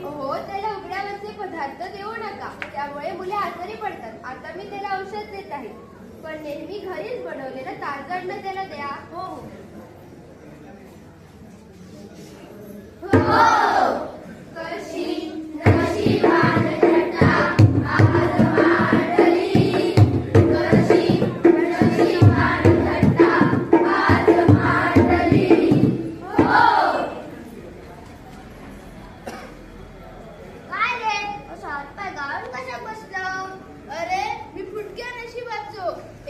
हो, त्याला उघड्यावरचे पदार्थ देऊ नका, त्यामुळे मुले आजारी पडतात. आता मी त्याला औषध देत आहे, पण नेहमी घरीच बनवलेलं ताजं अन्न त्याला द्या. हो हो. कशी नशिबान घडला आज मांडली, कशी नशिबान घडला आज मांडली. हो. काय रे असं हातपाय गाळून कशा बसलं? अरे मी फुटक्या नशिबाचो.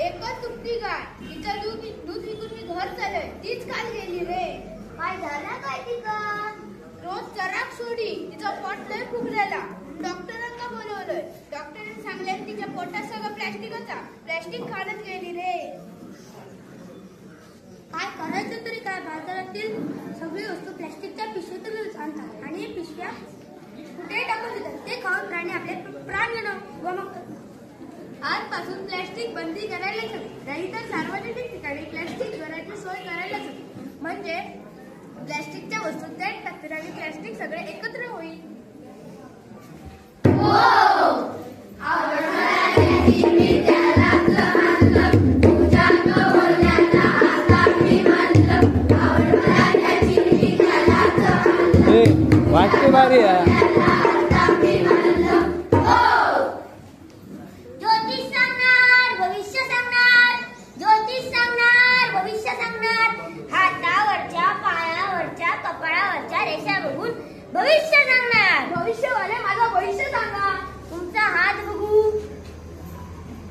एकच तुपती गाय, तिचं दूध विकून मी घर चालय. तीच काल गेली रे. काय झालं काय तिका? रोज चराक सोडी, तिचा पोट लय फुगलेला. डॉक्टरांना बोलवलंय. डॉक्टरांनी सांगले तिच्या पोटात सगळं प्लॅस्टिक खाणच गेली रे. काय करायचं तरी काय? बाजारातील सगळी वस्तू प्लॅस्टिकच्या पिशवीतूनच आणतात आणि पिशव्या कुठे टाकून देतात. ते खाऊन प्राणी आपले प्राण गमावतात. आजपासून प्लॅस्टिक बंदी करायलाच हवी. नाहीतर सार्वजनिक ठिकाणी प्लॅस्टिक भरायची सोय करायलाच हवी. म्हणजे प्लॅस्टिकच्या वस्तू त्यात टाकतील आणि प्लॅस्टिक सगळे एकत्र होईल. वाटते भारी आहे. ज्योतिष सांगणार भविष्य सांगणार, ज्योतिष सांगणार भविष्य सांगणार. हातावरच्या पायावरच्या कपाळावरच्या रेषा बघून भविष्य सांगणार. भविष्यवाले माझं भविष्य सांगा. तुमचा हात बघू.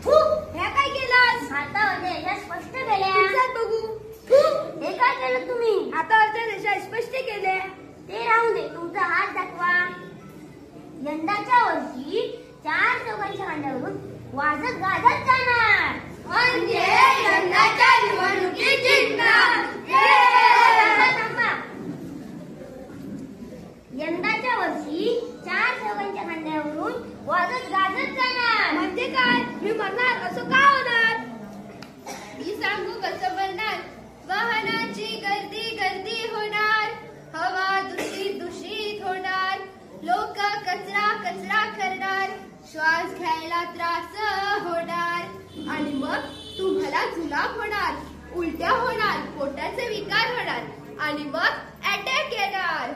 थू, हे काय केलंस? हातावरच्या रेषा स्पष्ट केल्या. तुमच्यात बघू. थू, हे काय केलं तुम्ही? हातावरच्या रेषा स्पष्ट केल्या. ते राहू दे, तुमचा हात दाखवा. यंदाच्या वर्षी 4 चौघांच्या खांद्यावरून वाजत गाजत जाणार. म्हणजे यंदाच्या निवडणुकीत जिंकणार. थांबा. यंदाच्या वर्षी 4 चौघांच्या खांद्यावरून वाजत गाजत जाणार. म्हणजे काय? मी म्हणणार असं का होणार? मी सांगू कसं बनणार. वाहनाची गर्दी होणार, हवा दूषित होणार, लोक कचरा करणार, श्वास घ्यायला त्रास होणार, आणि मग तुम्हाला जुलाब होणार, उलट्या होणार, पोटाचे विकार होणार, आणि मग अटॅक येणार.